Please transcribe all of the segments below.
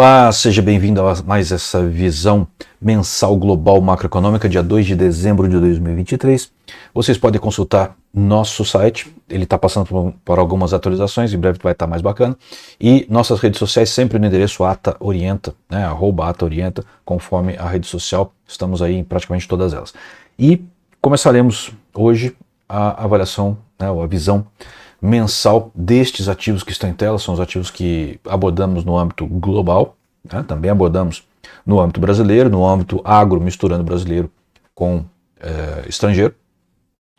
Olá, seja bem-vindo a mais essa visão mensal global macroeconômica, dia 2 de dezembro de 2023. Vocês podem consultar nosso site, ele está passando por algumas atualizações, em breve vai estar mais bacana. E nossas redes sociais sempre no endereço @ataorienta, né, @ataorienta, conforme a rede social, estamos aí em praticamente todas elas. E começaremos hoje a avaliação, né, a visão mensal destes ativos que estão em tela, são os ativos que abordamos no âmbito global, né? Também abordamos no âmbito brasileiro, no âmbito agro, misturando brasileiro com estrangeiro.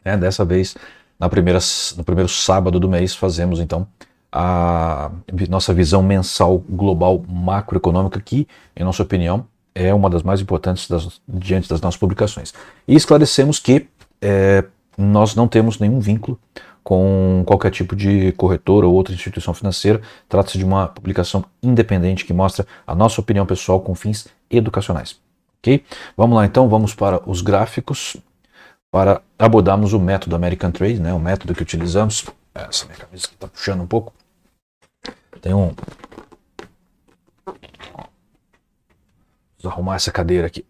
Né? Dessa vez, no primeiro sábado do mês, fazemos então a nossa visão mensal global macroeconômica, que, em nossa opinião, é uma das mais importantes diante das nossas publicações. E esclarecemos que nós não temos nenhum vínculo com qualquer tipo de corretora ou outra instituição financeira. Trata-se de uma publicação independente que mostra a nossa opinião pessoal com fins educacionais. Ok? Vamos lá então, vamos para os gráficos para abordarmos o método American Trade, né, o método que utilizamos. Essa minha camisa aqui está puxando um pouco. Tem um... Vamos arrumar essa cadeira aqui.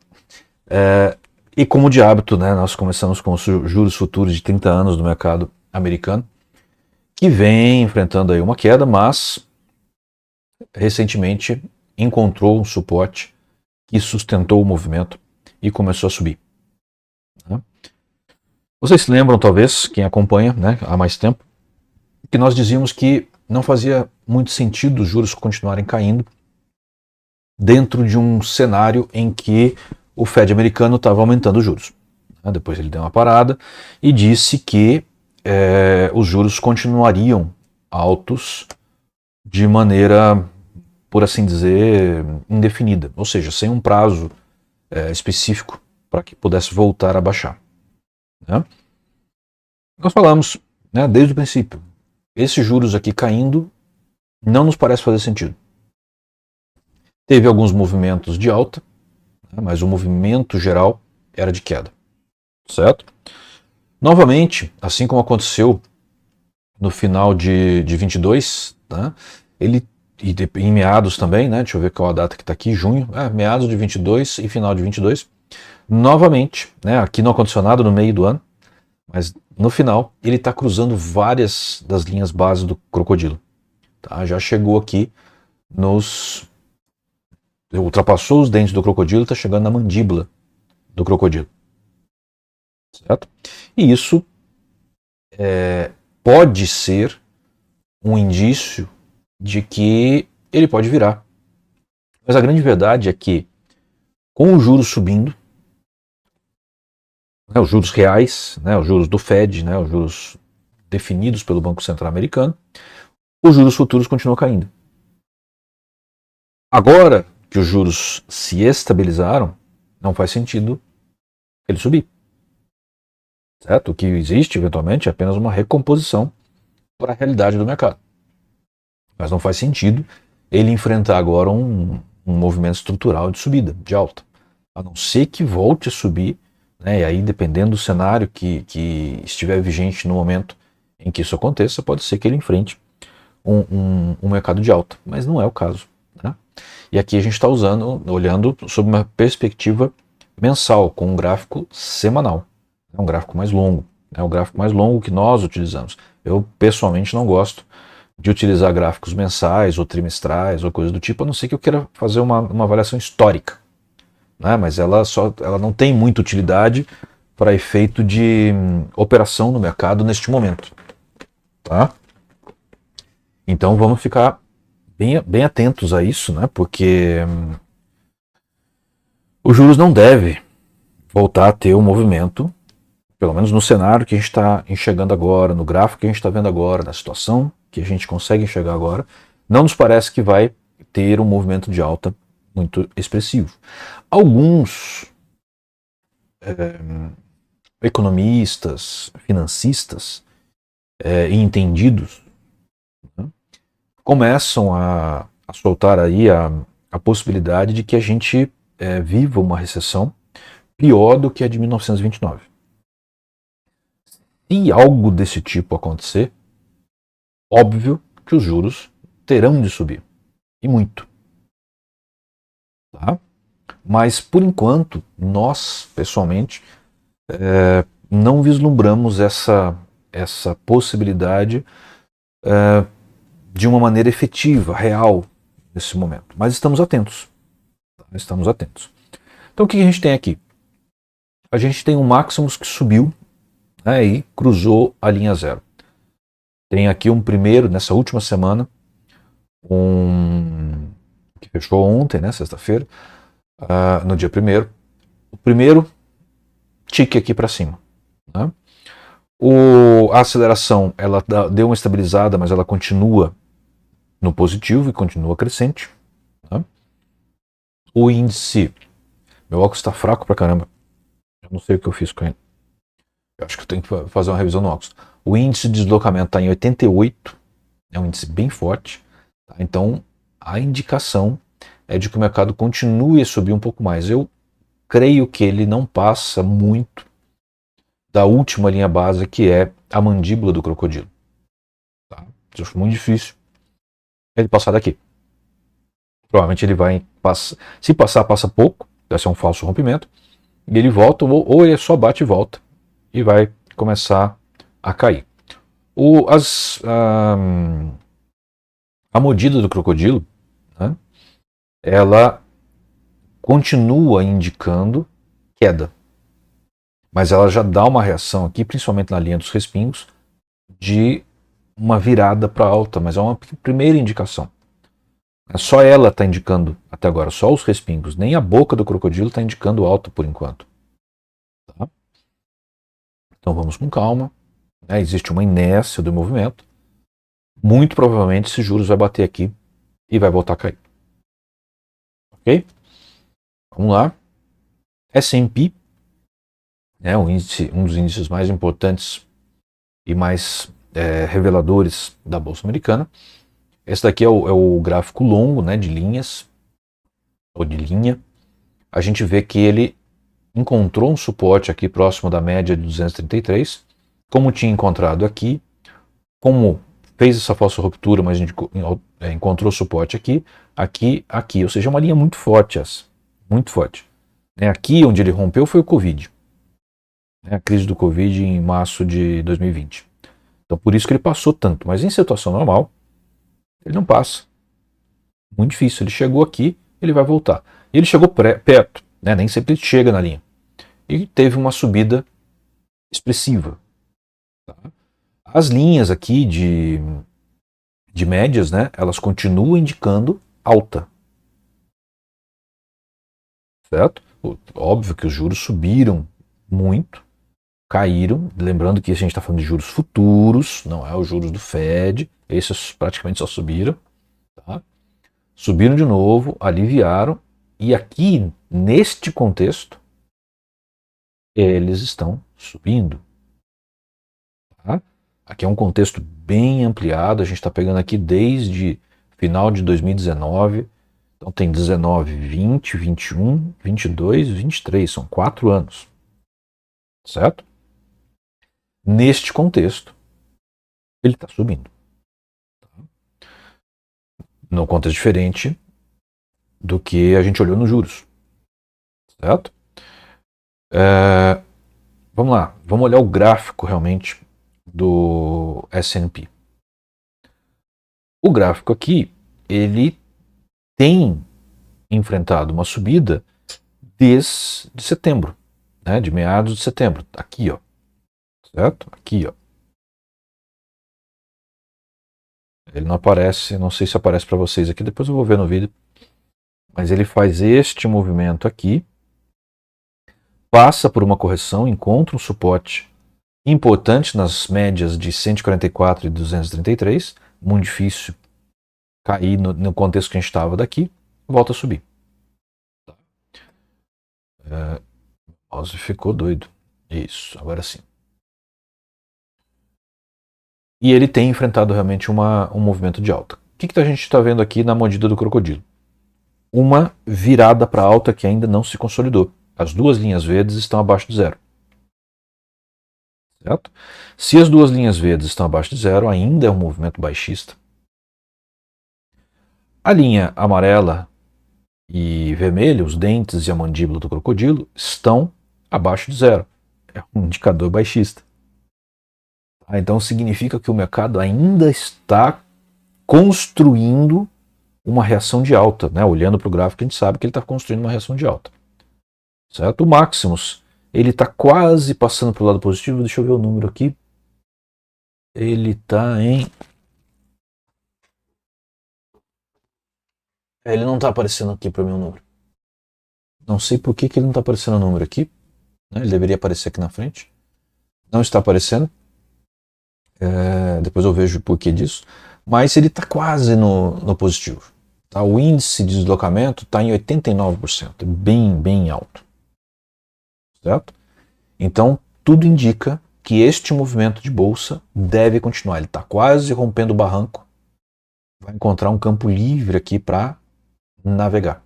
E como de hábito, né, nós começamos com os juros futuros de 30 anos do mercado americano, que vem enfrentando aí uma queda, mas recentemente encontrou um suporte que sustentou o movimento e começou a subir. Vocês se lembram, talvez, quem acompanha, né, há mais tempo, que nós dizíamos que não fazia muito sentido os juros continuarem caindo dentro de um cenário em que o Fed americano estava aumentando os juros. Depois ele deu uma parada e disse que os juros continuariam altos de maneira, por assim dizer, indefinida, ou seja, sem um prazo específico para que pudesse voltar a baixar. Né? Nós falamos, né, desde o princípio, esses juros aqui caindo não nos parece fazer sentido. Teve alguns movimentos de alta, né, mas o movimento geral era de queda, certo? Novamente, assim como aconteceu no final de 22, né, ele, e em meados também, né, deixa eu ver qual a data que está aqui, junho, meados de 22 e final de 22, novamente, né, aqui não aconteceu nada no meio do ano, mas no final ele está cruzando várias das linhas base do crocodilo. Tá? Já chegou aqui ultrapassou os dentes do crocodilo, está chegando na mandíbula do crocodilo. Certo? E isso pode ser um indício de que ele pode virar. Mas a grande verdade é que, com os juros subindo, né, os juros reais, né, os juros do Fed, né, os juros definidos pelo Banco Central Americano, os juros futuros continuam caindo. Agora que os juros se estabilizaram, não faz sentido ele subir. Certo? O que existe, eventualmente, é apenas uma recomposição para a realidade do mercado. Mas não faz sentido ele enfrentar agora um movimento estrutural de subida, de alta. A não ser que volte a subir, né, e aí, dependendo do cenário que estiver vigente no momento em que isso aconteça, pode ser que ele enfrente um mercado de alta. Mas não é o caso. Né? E aqui a gente está olhando sob uma perspectiva mensal, com um gráfico semanal. É um gráfico mais longo. É o gráfico mais longo que nós utilizamos. Eu, pessoalmente, não gosto de utilizar gráficos mensais ou trimestrais ou coisa do tipo, a não ser que eu queira fazer uma avaliação histórica. Né? Mas ela não tem muita utilidade para efeito de operação no mercado neste momento. Tá? Então vamos ficar bem atentos a isso, né? Porque os juros não devem voltar a ter um movimento, pelo menos no cenário que a gente está enxergando agora, no gráfico que a gente está vendo agora, na situação que a gente consegue enxergar agora, não nos parece que vai ter um movimento de alta muito expressivo. Alguns economistas, financistas e entendidos, né, começam a soltar aí a possibilidade de que a gente viva uma recessão pior do que a de 1929. Se algo desse tipo acontecer, óbvio que os juros terão de subir. E muito. tá? Mas, por enquanto, nós, pessoalmente, não vislumbramos essa possibilidade de uma maneira efetiva, real, nesse momento. Mas estamos atentos. Tá? Estamos atentos. Então, o que a gente tem aqui? A gente tem um Maximus que subiu, né, e cruzou a linha zero. Tem aqui um primeiro, nessa última semana, que fechou ontem, né, sexta-feira, no dia 1º. O primeiro tique aqui para cima. Né? A aceleração ela deu uma estabilizada, mas ela continua no positivo e continua crescente. Né? O índice, meu óculos está fraco pra caramba. Eu não sei o que eu fiz com ele. Eu acho que eu tenho que fazer uma revisão no óculos. O índice de deslocamento está em 88, é um índice bem forte. Tá? Então, a indicação é de que o mercado continue a subir um pouco mais. Eu creio que ele não passa muito da última linha base, que é a mandíbula do crocodilo. Tá? Eu acho muito difícil ele passar daqui. Provavelmente ele vai passar. Se passar, passa pouco. Deve ser um falso rompimento. E ele volta, ou ele só bate e volta. E vai começar a cair. A mordida do crocodilo, né, ela continua indicando queda. Mas ela já dá uma reação aqui, principalmente na linha dos respingos, de uma virada para alta. Mas é uma primeira indicação. Só ela está indicando até agora, só os respingos. Nem a boca do crocodilo está indicando alta por enquanto. Tá? Então vamos com calma. Existe uma inércia do movimento. Muito provavelmente esses juros vai bater aqui e vai voltar a cair. Ok? Vamos lá. S&P, um dos índices mais importantes e mais reveladores da Bolsa Americana. Esse daqui é o gráfico longo, né, de linhas, ou de linha. A gente vê que ele encontrou um suporte aqui próximo da média de 233, como tinha encontrado aqui, como fez essa falsa ruptura, mas a gente encontrou suporte aqui, aqui, ou seja, é uma linha muito forte essa, muito forte. Aqui onde ele rompeu foi o Covid, a crise do Covid em março de 2020. Então por isso que ele passou tanto, mas em situação normal, ele não passa. Muito difícil, ele chegou aqui, ele vai voltar. E ele chegou perto, nem sempre ele chega na linha. E teve uma subida expressiva. Tá? As linhas aqui de médias, elas continuam indicando alta. Certo? Óbvio que os juros subiram muito, caíram. Lembrando que a gente está falando de juros futuros, não é os juros do Fed. Esses praticamente só subiram. Tá? Subiram de novo, aliviaram. E aqui, neste contexto, eles estão subindo. Tá? Aqui é um contexto bem ampliado, a gente está pegando aqui desde final de 2019, então tem 19, 20, 21, 22, 23, são 4 anos. Certo? Neste contexto, ele está subindo. Num contexto diferente do que a gente olhou nos juros. Certo? Vamos lá, vamos olhar o gráfico realmente do S&P. O gráfico aqui, ele tem enfrentado uma subida desde setembro, de meados de setembro. Aqui, ó, certo? Aqui, ó. Ele não aparece, não sei se aparece para vocês aqui, depois eu vou ver no vídeo. Mas ele faz este movimento aqui, passa por uma correção, encontra um suporte importante nas médias de 144 e 233, muito difícil cair no contexto que a gente estava daqui, volta a subir. O mouse ficou doido. Isso, agora sim. E ele tem enfrentado realmente um movimento de alta. O que a gente está vendo aqui na mordida do crocodilo? Uma virada para alta que ainda não se consolidou. As duas linhas verdes estão abaixo de zero. Certo? Se as duas linhas verdes estão abaixo de zero, ainda é um movimento baixista. A linha amarela e vermelho, os dentes e a mandíbula do crocodilo, estão abaixo de zero. É um indicador baixista. Então significa que o mercado ainda está construindo uma reação de alta, né? Olhando para o gráfico, a gente sabe que ele está construindo uma reação de alta. Certo? O Maximus, ele está quase passando para o lado positivo. Deixa eu ver o número aqui. Ele está em... Ele não está aparecendo aqui para mim o número. Não sei por que ele não está aparecendo o número aqui. Né? Ele deveria aparecer aqui na frente. Não está aparecendo. Depois eu vejo o porquê disso. Mas ele está quase no positivo. Tá? O índice de deslocamento está em 89%. Bem alto. Certo? Então, tudo indica que este movimento de bolsa deve continuar. Ele está quase rompendo o barranco. Vai encontrar um campo livre aqui para navegar.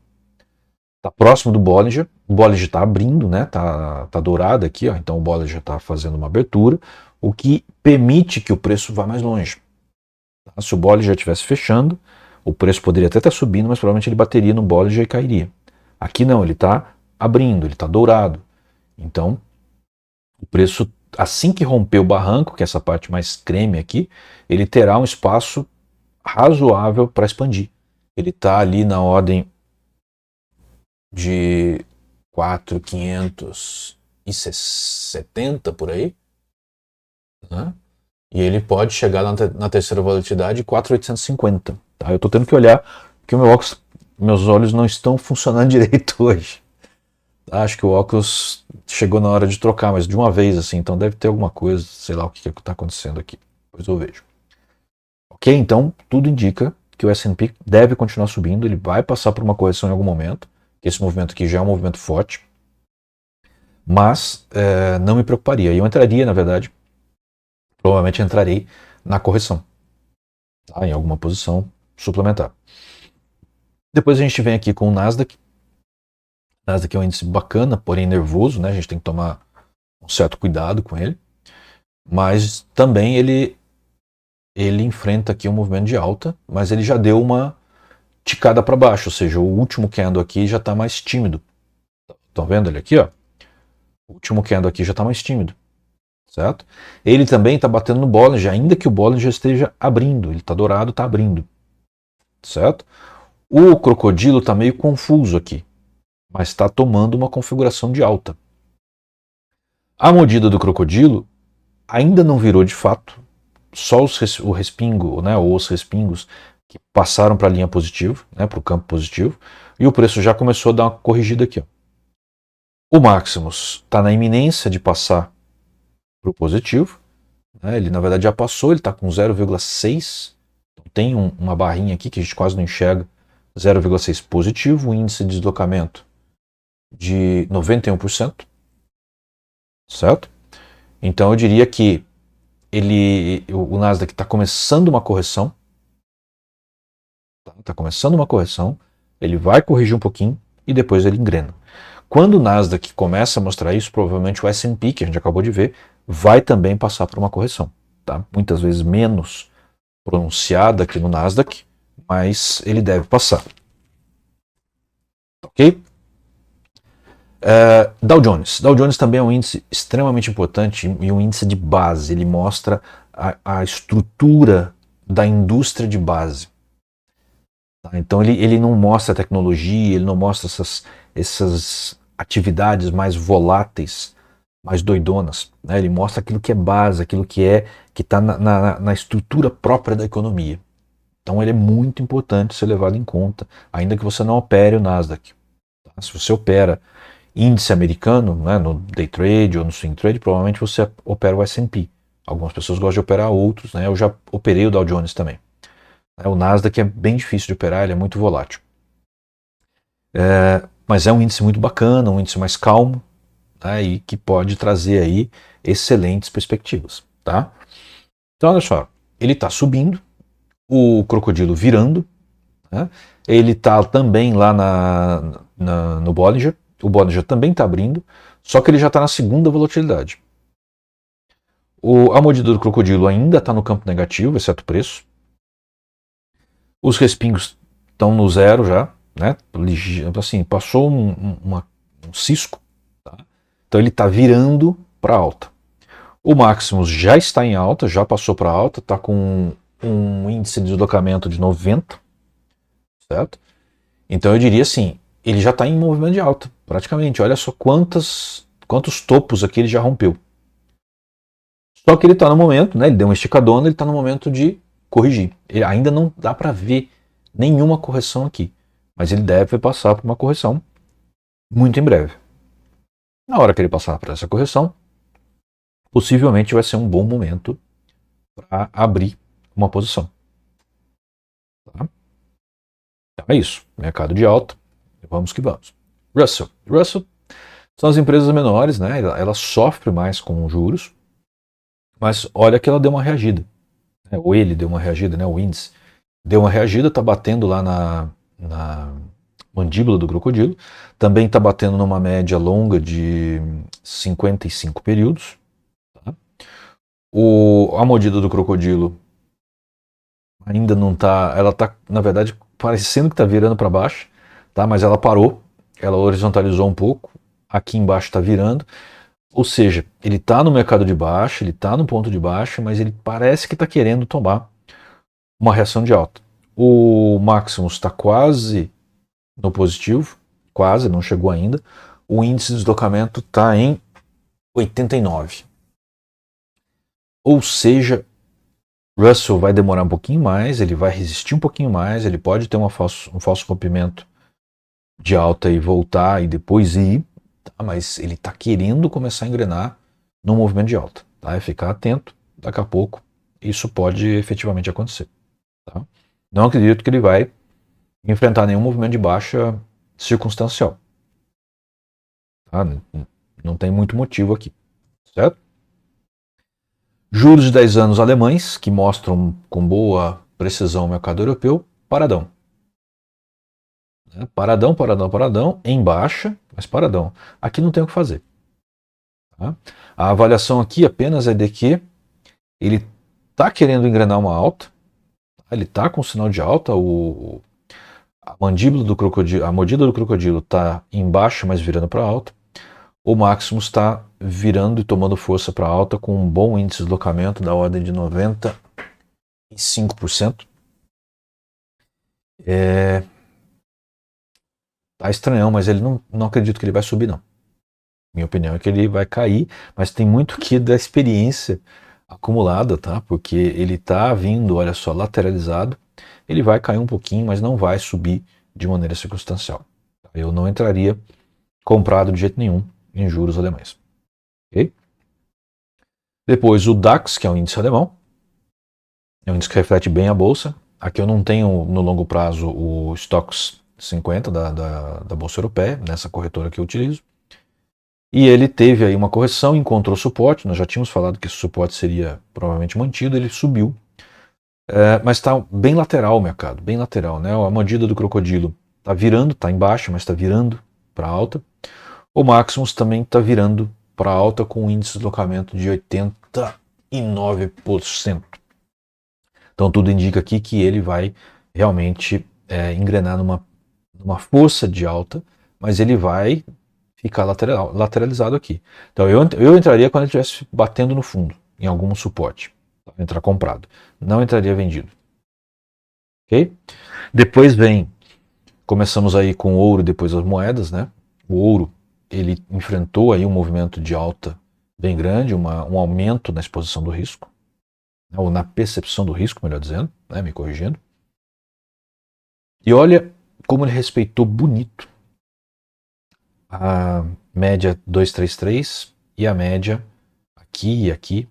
Está próximo do Bollinger. O Bollinger está abrindo, né? Tá dourado aqui, ó. Então o Bollinger está fazendo uma abertura, o que permite que o preço vá mais longe. Tá? Se o Bollinger estivesse fechando, o preço poderia até estar subindo, mas provavelmente ele bateria no Bollinger e cairia. Aqui não, ele está abrindo, ele está dourado. Então, o preço, assim que romper o barranco, que é essa parte mais creme aqui, ele terá um espaço razoável para expandir. Ele está ali na ordem de 4.570 por aí, né? E ele pode chegar na terceira volatilidade 4.850. Tá? Eu estou tendo que olhar porque meus olhos não estão funcionando direito hoje. Acho que o óculos chegou na hora de trocar, mas de uma vez assim, então deve ter alguma coisa, sei lá o que está acontecendo aqui. Depois eu vejo. Ok, então tudo indica que o S&P deve continuar subindo, ele vai passar por uma correção em algum momento, que esse movimento aqui já é um movimento forte, mas não me preocuparia. Eu entraria, na verdade, provavelmente entrarei na correção, tá? Em alguma posição suplementar. Depois a gente vem aqui com o Nasdaq. O Nasdaq é um índice bacana, porém nervoso, né? A gente tem que tomar um certo cuidado com ele. Mas também ele enfrenta aqui um movimento de alta, mas ele já deu uma ticada para baixo, ou seja, o último candle aqui já está mais tímido. Estão vendo ele aqui, ó? O último candle aqui já está mais tímido, certo? Ele também está batendo no Bollinger, ainda que o Bollinger esteja abrindo, ele está dourado, está abrindo, certo? O crocodilo está meio confuso aqui, mas está tomando uma configuração de alta. A mordida do crocodilo ainda não virou de fato, só o respingo, né, ou os respingos que passaram para a linha positiva, né, para o campo positivo, e o preço já começou a dar uma corrigida aqui. Ó. O Maximus está na iminência de passar para o positivo, né, ele na verdade já passou, ele está com 0,6, então tem uma barrinha aqui que a gente quase não enxerga, 0,6 positivo, o índice de deslocamento de 91%, certo? Então eu diria que o Nasdaq está começando uma correção, ele vai corrigir um pouquinho e depois ele engrena. Quando o Nasdaq começa a mostrar isso, provavelmente o S&P, que a gente acabou de ver, vai também passar por uma correção. Tá? Muitas vezes menos pronunciada aqui no Nasdaq, mas ele deve passar. Ok? Dow Jones. Dow Jones também é um índice extremamente importante e um índice de base. Ele mostra a estrutura da indústria de base. Tá? Então ele não mostra tecnologia, ele não mostra essas atividades mais voláteis, mais doidonas. Né? Ele mostra aquilo que é base, aquilo que está na estrutura própria da economia. Então ele é muito importante ser levado em conta, ainda que você não opere o Nasdaq. Tá? Se você opera índice americano, né, no day trade ou no swing trade, provavelmente você opera o S&P. Algumas pessoas gostam de operar outros, né? Eu já operei o Dow Jones também. O Nasdaq é bem difícil de operar, ele é muito volátil. Mas é um índice muito bacana, um índice mais calmo, né, e que pode trazer aí excelentes perspectivas. Tá? Então, olha só, ele está subindo, o crocodilo virando, né, ele está também lá no Bollinger, o Bollinger também está abrindo, só que ele já está na segunda volatilidade. A mordida do crocodilo ainda está no campo negativo, exceto o preço. Os respingos estão no zero já, né? Assim, passou um cisco, tá? Então ele está virando para alta. O Maximus já está em alta, já passou para alta, está com um índice de deslocamento de 90, certo? Então eu diria assim, ele já está em movimento de alta, praticamente. Olha só quantos topos aqui ele já rompeu. Só que ele está no momento, né? Ele deu uma esticadona, ele está no momento de corrigir. Ele ainda não dá para ver nenhuma correção aqui, mas ele deve passar por uma correção muito em breve. Na hora que ele passar por essa correção, possivelmente vai ser um bom momento para abrir uma posição. Tá? Então é isso. Mercado de alta. Vamos que vamos. Russell são as empresas menores, né? Ela sofre mais com juros, mas olha que ela deu uma reagida. Né? Ou ele deu uma reagida, né? O índice deu uma reagida, está batendo lá na mandíbula do crocodilo. Também está batendo numa média longa de 55 períodos. Tá? A mordida do crocodilo ainda não está. Ela está, na verdade, parecendo que está virando para baixo, tá? Mas ela parou, ela horizontalizou um pouco. Aqui embaixo está virando. Ou seja, ele está no mercado de baixo, ele está no ponto de baixo, mas ele parece que está querendo tomar uma reação de alta. O Maximus está quase no positivo, quase, não chegou ainda. O índice de deslocamento está em 89. Ou seja, Russell vai demorar um pouquinho mais, ele vai resistir um pouquinho mais, ele pode ter um falso rompimento de alta e voltar e depois ir, tá? Mas ele está querendo começar a engrenar no movimento de alta. Tá? É ficar atento, daqui a pouco isso pode efetivamente acontecer. Tá? Não acredito que ele vai enfrentar nenhum movimento de baixa circunstancial. Tá? Não tem muito motivo aqui, certo? Juros de 10 anos alemães, que mostram com boa precisão o mercado europeu, paradão. Paradão, em baixa, mas paradão. Aqui não tem o que fazer. Tá? A avaliação aqui apenas é de que ele está querendo engrenar uma alta, ele está com sinal de alta, a mandíbula do crocodilo, a mordida do crocodilo está em baixa, mas virando para alta. O Maximus está virando e tomando força para alta com um bom índice de deslocamento da ordem de 95%. Tá estranhão, mas ele não acredito que ele vai subir, não. Minha opinião é que ele vai cair, mas tem muito aqui da experiência acumulada, tá? Porque ele tá vindo, olha só, lateralizado. Ele vai cair um pouquinho, mas não vai subir de maneira circunstancial. Eu não entraria comprado de jeito nenhum em juros alemães. Ok? Depois o DAX, que é um índice alemão. É um índice que reflete bem a bolsa. Aqui eu não tenho no longo prazo o Stoxx 50 da Bolsa Europeia, nessa corretora que eu utilizo. E ele teve aí uma correção, encontrou suporte, nós já tínhamos falado que esse suporte seria provavelmente mantido, ele subiu. Mas está bem lateral o mercado, bem lateral, né? A mordida do crocodilo está virando, está em baixa, mas está virando para alta. O Maximus também está virando para alta com um índice de deslocamento de 89%. Então tudo indica aqui que ele vai realmente engrenar numa força de alta, mas ele vai ficar lateralizado aqui. Então eu entraria quando ele estivesse batendo no fundo, em algum suporte. Entrar comprado. Não entraria vendido. Ok? Depois começamos aí com o ouro e depois as moedas, né? O ouro, ele enfrentou aí um movimento de alta bem grande, um aumento na exposição do risco, ou na percepção do risco, melhor dizendo, né? Me corrigindo. E olha como ele respeitou bonito a média 233 e a média aqui e aqui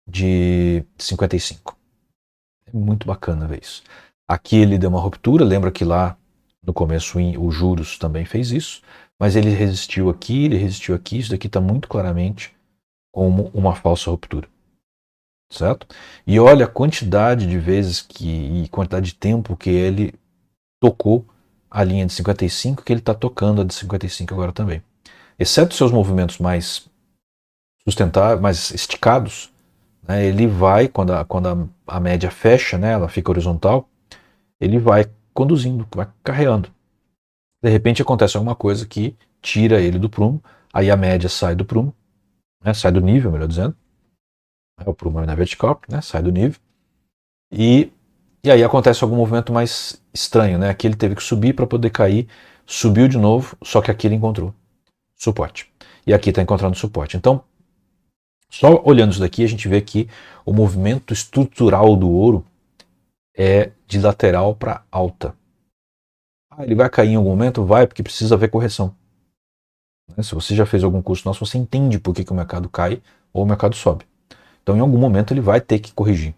de 55. É muito bacana ver isso. Aqui ele deu uma ruptura, lembra que lá no começo os juros também fez isso, mas ele resistiu aqui, isso daqui está muito claramente como uma falsa ruptura. Certo? E olha a quantidade de vezes e quantidade de tempo que ele tocou a linha de 55, que ele está tocando a de 55 agora também. Exceto seus movimentos mais sustentáveis, mais esticados, né, ele vai, quando a média fecha, né, ela fica horizontal, ele vai conduzindo, vai carreando. De repente acontece alguma coisa que tira ele do prumo, aí a média sai do prumo, né, sai do nível, melhor dizendo. O prumo é na vertical, né, sai do nível. E aí acontece algum movimento mais estranho, né? Aqui ele teve que subir para poder cair, subiu de novo, só que aqui ele encontrou suporte. E aqui está encontrando suporte. Então, só olhando isso daqui, a gente vê que o movimento estrutural do ouro é de lateral para alta. Ele vai cair em algum momento? Vai, porque precisa haver correção. Se você já fez algum curso nosso, você entende por que o mercado cai ou o mercado sobe. Então, em algum momento, ele vai ter que corrigir.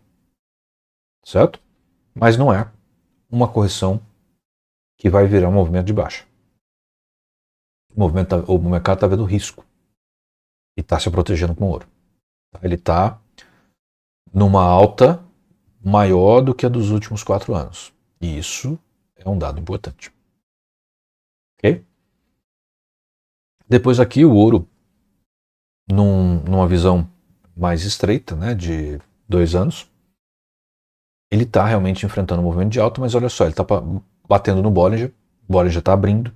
Certo? Mas não é uma correção que vai virar um movimento de baixa. O mercado está vendo risco e está se protegendo com ouro. Ele está numa alta maior do que a dos últimos 4 anos. E isso é um dado importante. Ok? Depois aqui o ouro, numa visão mais estreita, né, de 2 anos, ele está realmente enfrentando um movimento de alta, mas olha só, ele está batendo no Bollinger, o Bollinger está abrindo,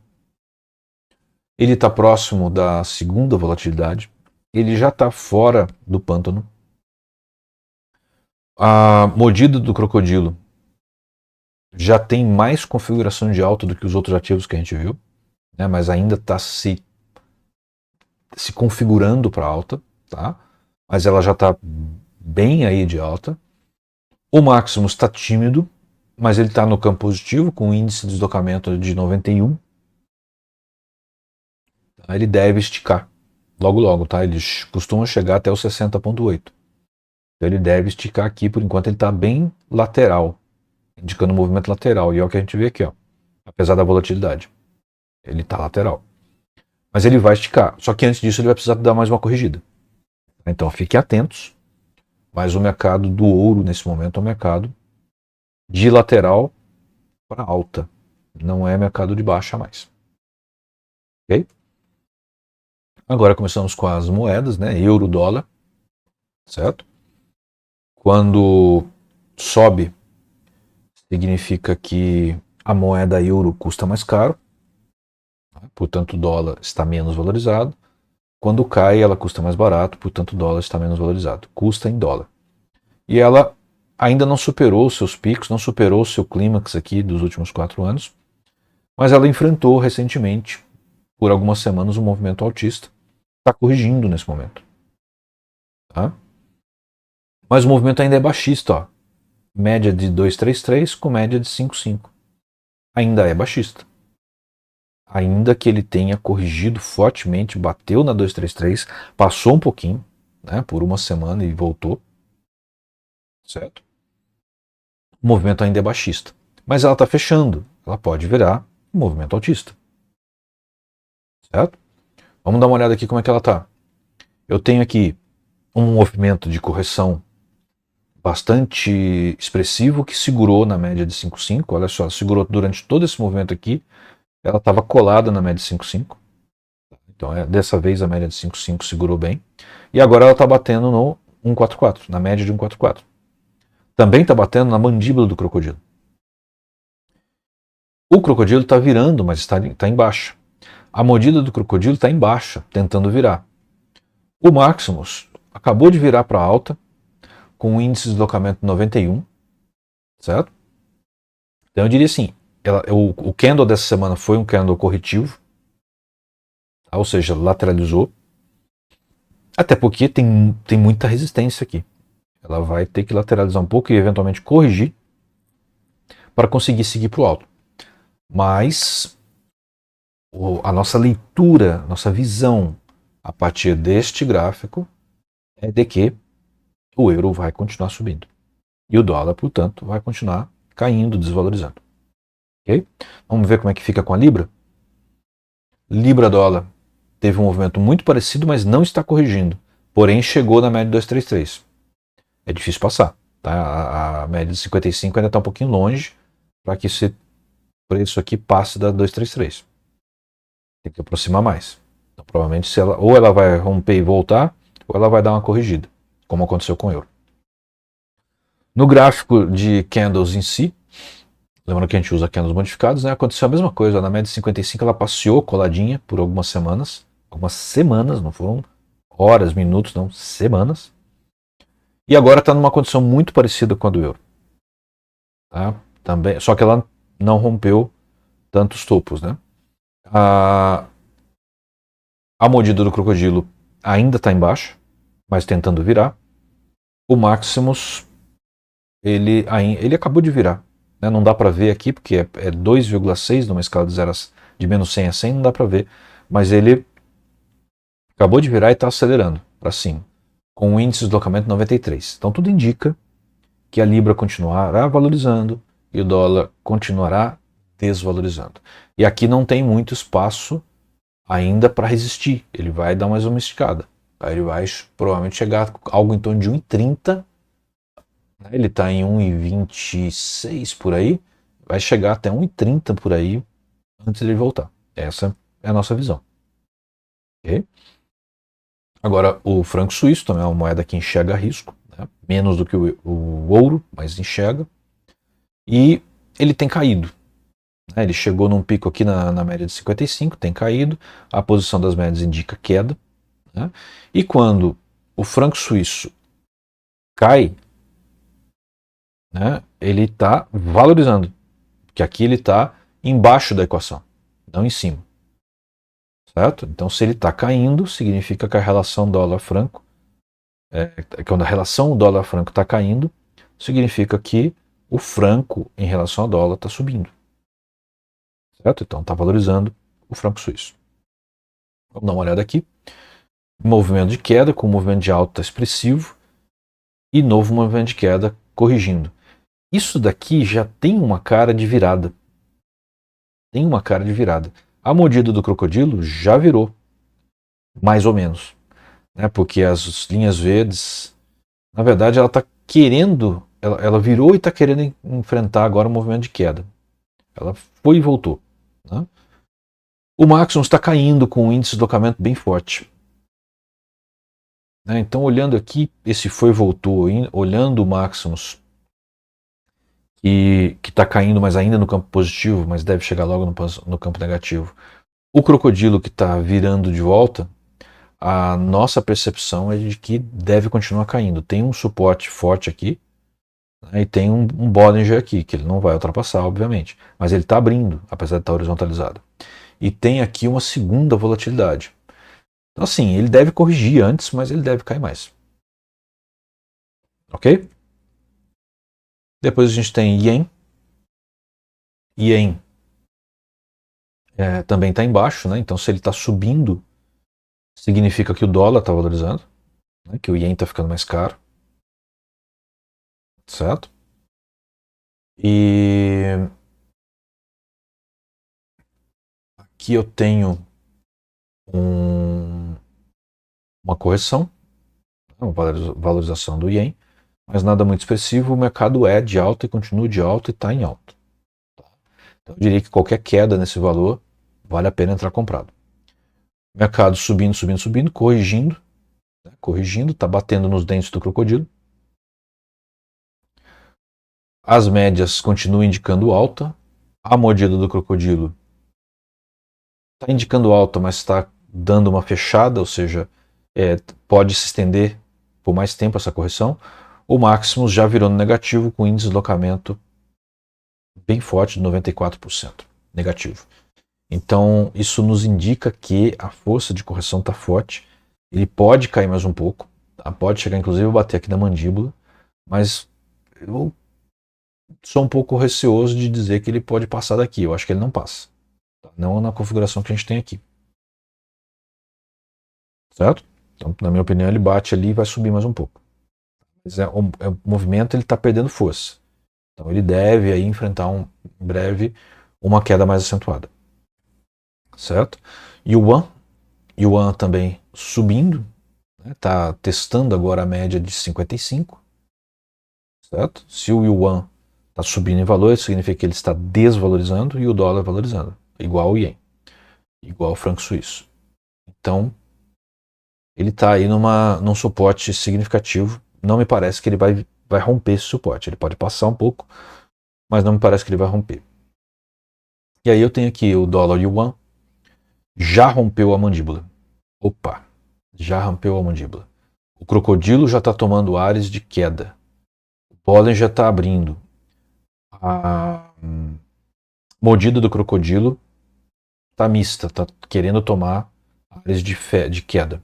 ele está próximo da segunda volatilidade, ele já está fora do pântano. A mordida do crocodilo já tem mais configuração de alta do que os outros ativos que a gente viu, né, mas ainda está se configurando para alta, tá? Mas ela já está bem aí de alta. O Maximus está tímido, mas ele está no campo positivo, com o índice de deslocamento de 91. Tá? Ele deve esticar logo logo, tá? Eles costumam chegar até o 60,8. Então ele deve esticar aqui, por enquanto ele está bem lateral, indicando um movimento lateral. E é o que a gente vê aqui, ó. Apesar da volatilidade. Ele está lateral. Mas ele vai esticar. Só que antes disso ele vai precisar dar mais uma corrigida. Então fiquem atentos. Mas o mercado do ouro nesse momento é um mercado de lateral para alta. Não é mercado de baixa mais. Ok? Agora começamos com as moedas, né? Euro, dólar. Certo? Quando sobe, significa que a moeda euro custa mais caro. Portanto, o dólar está menos valorizado. Quando cai, ela custa mais barato, portanto, o dólar está menos valorizado. Custa em dólar. E ela ainda não superou os seus picos, não superou o seu clímax aqui dos últimos 4 anos, mas ela enfrentou recentemente, por algumas semanas, um movimento altista. Está corrigindo nesse momento. Tá? Mas o movimento ainda é baixista. Ó. Média de 233 com média de 5,5. Ainda é baixista. Ainda que ele tenha corrigido fortemente, bateu na 233, passou um pouquinho, né, por uma semana e voltou. Certo? O movimento ainda é baixista. Mas ela está fechando. Ela pode virar um movimento altista. Certo? Vamos dar uma olhada aqui como é que ela está. Eu tenho aqui um movimento de correção bastante expressivo que segurou na média de 5,5. Olha só, segurou durante todo esse movimento aqui. Ela estava colada na média de 5,5. Então, dessa vez a média de 5,5 segurou bem. E agora ela está batendo no 1,44, na média de 1,44. Também está batendo na mandíbula do crocodilo. O crocodilo está virando, mas está em baixa. A mordida do crocodilo está em baixa, tentando virar. O Maximus acabou de virar para alta, com um índice de deslocamento 91, certo? Então eu diria assim, o candle dessa semana foi um candle corretivo, ou seja, lateralizou, até porque tem muita resistência aqui. Ela vai ter que lateralizar um pouco e eventualmente corrigir para conseguir seguir para o alto. Mas a nossa leitura, nossa visão a partir deste gráfico é de que o euro vai continuar subindo. E o dólar, portanto, vai continuar caindo, desvalorizando. Okay? Vamos ver como é que fica com a Libra? Libra-dólar teve um movimento muito parecido, mas não está corrigindo. Porém, chegou na média de 233. É difícil passar. Tá? A média de 55 ainda está um pouquinho longe para que esse preço aqui passe da 233. Tem que aproximar mais. Então, provavelmente, ou ela vai romper e voltar, ou ela vai dar uma corrigida, como aconteceu com o euro. No gráfico de candles em si, lembrando que a gente usa candles modificados, né? Aconteceu a mesma coisa, na média de 55 ela passeou coladinha por algumas semanas, não foram horas, minutos, não, semanas. E agora está numa condição muito parecida com a do euro. Tá? Também, só que ela não rompeu tantos topos, né? A mordida do crocodilo ainda está embaixo, mas tentando virar. O Maximus, ele acabou de virar. Né? Não dá para ver aqui, porque é 2,6 numa escala de menos 100 a 100, não dá para ver. Mas ele acabou de virar e está acelerando para cima, com um índice de deslocamento 93. Então tudo indica que a Libra continuará valorizando e o dólar continuará desvalorizando. E aqui não tem muito espaço ainda para resistir. Ele vai dar mais uma esticada. Aí ele vai provavelmente chegar a algo em torno de 1,30. Ele está em 1,26 por aí. Vai chegar até 1,30 por aí antes dele voltar. Essa é a nossa visão. Okay? Agora, o franco suíço também é uma moeda que enxerga risco. Né? Menos do que o ouro, mas enxerga. E ele tem caído. Né? Ele chegou num pico aqui na média de 55, tem caído. A posição das médias indica queda. Né? E quando o franco suíço cai, né, ele está valorizando, porque aqui ele está embaixo da equação, não em cima. Certo? Então, se ele está caindo, significa que a relação dólar-franco, quando a relação dólar-franco está caindo, significa que o franco em relação ao dólar está subindo. Certo? Então, está valorizando o franco suíço. Vamos dar uma olhada aqui. Movimento de queda com movimento de alta expressivo e novo movimento de queda corrigindo. Isso daqui já tem uma cara de virada. Tem uma cara de virada. A mordida do crocodilo já virou, mais ou menos. Né? Porque as linhas verdes, na verdade, ela está querendo, ela virou e está querendo enfrentar agora o movimento de queda. Ela foi e voltou. Né? O Maximus está caindo com um índice de deslocamento bem forte. Né? Então, olhando aqui, esse foi e voltou, olhando o Maximus, que está caindo, mas ainda no campo positivo, mas deve chegar logo no campo negativo. O crocodilo que está virando de volta, a nossa percepção é de que deve continuar caindo. Tem um suporte forte aqui, né, e tem um Bollinger aqui, que ele não vai ultrapassar, obviamente, mas ele está abrindo, apesar de estar horizontalizado. E tem aqui uma segunda volatilidade. Então, assim, ele deve corrigir antes, mas ele deve cair mais. Ok? Depois a gente tem Yen. Yen também está embaixo, né? Então, se ele está subindo, significa que o dólar está valorizando, né? Que o Yen está ficando mais caro. Certo? E aqui eu tenho uma correção, uma valorização do Yen, mas nada muito expressivo. O mercado é de alta e continua de alta e está em alta. Então eu diria que qualquer queda nesse valor vale a pena entrar comprado. Mercado subindo, subindo, subindo, corrigindo, né? Corrigindo, está batendo nos dentes do crocodilo. As médias continuam indicando alta. A mordida do crocodilo está indicando alta, mas está dando uma fechada, ou seja, pode se estender por mais tempo essa correção. O Maximus já virou no negativo com índice de deslocamento bem forte de 94% negativo. Então isso nos indica que a força de correção está forte. Ele pode cair mais um pouco, tá? Pode chegar inclusive a bater aqui na mandíbula, mas eu sou um pouco receoso de dizer que ele pode passar daqui. Eu acho que ele não passa, tá? Não na configuração que a gente tem aqui. Certo? Então, na minha opinião, ele bate ali e vai subir mais um pouco. Mas o movimento ele está perdendo força. Então ele deve aí enfrentar em breve uma queda mais acentuada. Certo? Yuan também subindo, está testando agora a média de 55. Certo? Se o Yuan está subindo em valor, isso significa que ele está desvalorizando e o dólar valorizando, igual o Yen, igual o franco suíço. Então, ele está aí num suporte significativo. Não me parece que ele vai romper esse suporte. Ele pode passar um pouco, mas não me parece que ele vai romper. E aí eu tenho aqui o dólar yuan, já rompeu a mandíbula. Opa, já rompeu a mandíbula. O crocodilo já está tomando ares de queda. O pólen já está abrindo. A mordida do crocodilo está mista, está querendo tomar ares de queda.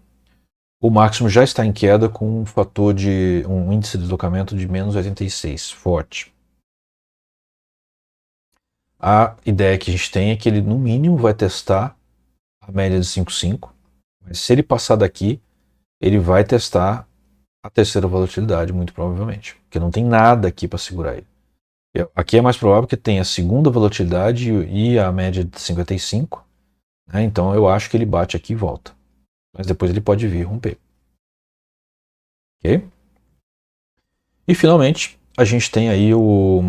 O máximo já está em queda com um fator de um índice de deslocamento de menos 86, forte. A ideia que a gente tem é que ele no mínimo vai testar a média de 5,5, mas se ele passar daqui, ele vai testar a terceira volatilidade, muito provavelmente, porque não tem nada aqui para segurar ele. Aqui é mais provável que tenha a segunda volatilidade e a média de 55, né? Então eu acho que ele bate aqui e volta, mas depois ele pode vir romper. Ok? E finalmente a gente tem aí o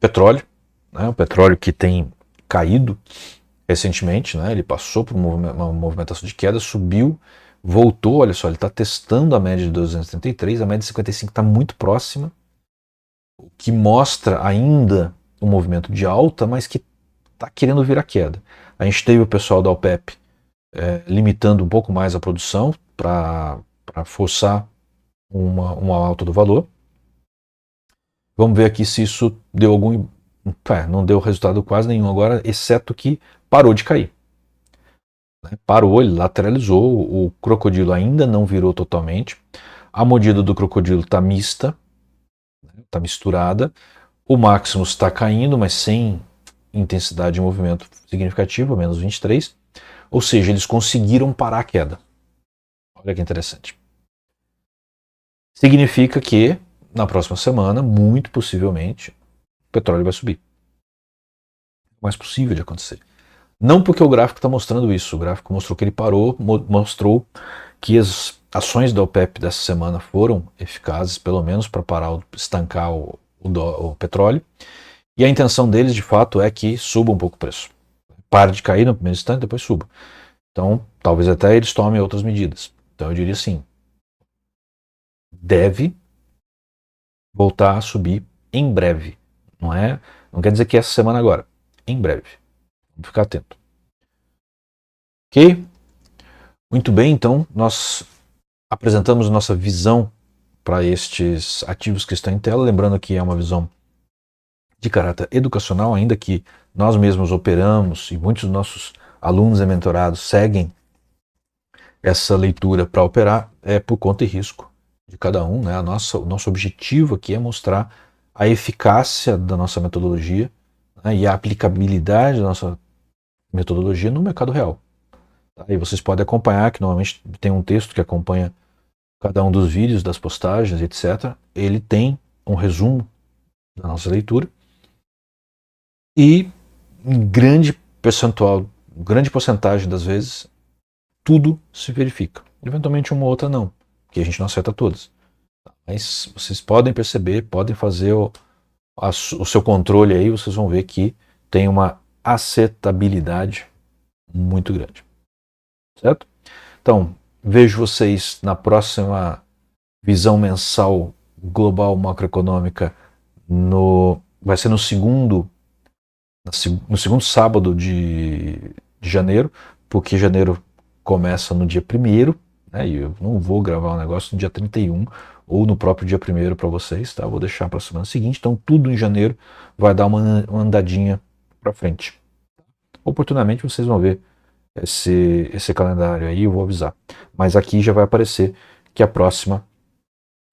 petróleo, né? O petróleo que tem caído recentemente, né? Ele passou por uma movimentação de queda, subiu, voltou, olha só, ele está testando a média de 233, a média de 55 está muito próxima, o que mostra ainda um movimento de alta, mas que está querendo vir a queda. A gente teve o pessoal da OPEP limitando um pouco mais a produção para forçar uma alta do valor. Vamos ver aqui se isso deu algum... não deu resultado quase nenhum agora, exceto que parou de cair. Parou, ele lateralizou, o crocodilo ainda não virou totalmente, a mordida do crocodilo está mista, está misturada, o Maximus está caindo, mas sem intensidade de movimento significativa, menos 23, ou seja, eles conseguiram parar a queda. Olha que interessante. Significa que na próxima semana, muito possivelmente, o petróleo vai subir. É mais possível de acontecer. Não porque o gráfico está mostrando isso, o gráfico mostrou que ele parou, mostrou que as ações da OPEP dessa semana foram eficazes, pelo menos para parar, estancar o petróleo, e a intenção deles de fato é que suba um pouco o preço. Pare de cair no primeiro instante, depois suba. Então, talvez até eles tomem outras medidas. Então eu diria assim, deve voltar a subir em breve. Não quer dizer que é essa semana agora, em breve. Vamos ficar atento. Ok? Muito bem, então nós apresentamos nossa visão para estes ativos que estão em tela, lembrando que é uma visão de caráter educacional, ainda que nós mesmos operamos e muitos dos nossos alunos e mentorados seguem essa leitura para operar, é por conta e risco de cada um, né? O nosso objetivo aqui é mostrar a eficácia da nossa metodologia, né, e a aplicabilidade da nossa metodologia no mercado real. Tá? E vocês podem acompanhar, que normalmente tem um texto que acompanha cada um dos vídeos, das postagens, etc. Ele tem um resumo da nossa leitura e em grande porcentagem das vezes, tudo se verifica. Eventualmente uma ou outra não, porque a gente não acerta todas. Mas vocês podem perceber, podem fazer o seu controle aí, vocês vão ver que tem uma acertabilidade muito grande. Certo? Então, vejo vocês na próxima visão mensal global macroeconômica, vai ser no segundo sábado de janeiro, porque janeiro começa no dia 1º, né, e eu não vou gravar um negócio no dia 31 ou no próprio dia 1º para vocês, tá? Vou deixar para a semana seguinte, então tudo em janeiro vai dar uma andadinha para frente. Oportunamente vocês vão ver esse calendário aí, eu vou avisar. Mas aqui já vai aparecer que a próxima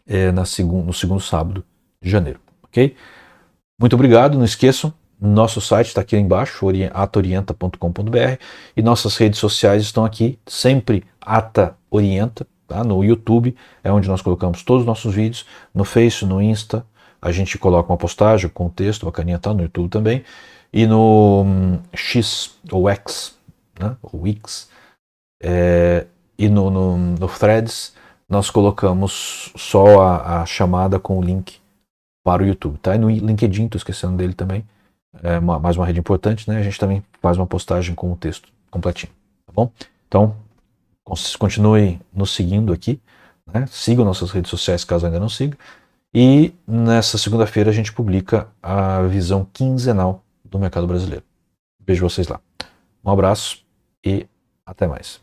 é no segundo sábado de janeiro, ok? Muito obrigado, não esqueçam, nosso site está aqui embaixo, ataorienta.com.br, e nossas redes sociais estão aqui, sempre Ata Orienta, tá? No YouTube é onde nós colocamos todos os nossos vídeos, no Face, no Insta, a gente coloca uma postagem com texto, bacaninha, tá? No YouTube também, e no X ou X, né? Ou X, e no Threads nós colocamos só a chamada com o link para o YouTube, tá? E no LinkedIn, estou esquecendo dele também, mais uma rede importante, né? A gente também faz uma postagem com o texto completinho, tá bom? Então, continue nos seguindo aqui, né? Sigam nossas redes sociais caso ainda não siga, E nessa segunda-feira a gente publica a visão quinzenal do mercado brasileiro. Vejo vocês lá. Um abraço e até mais.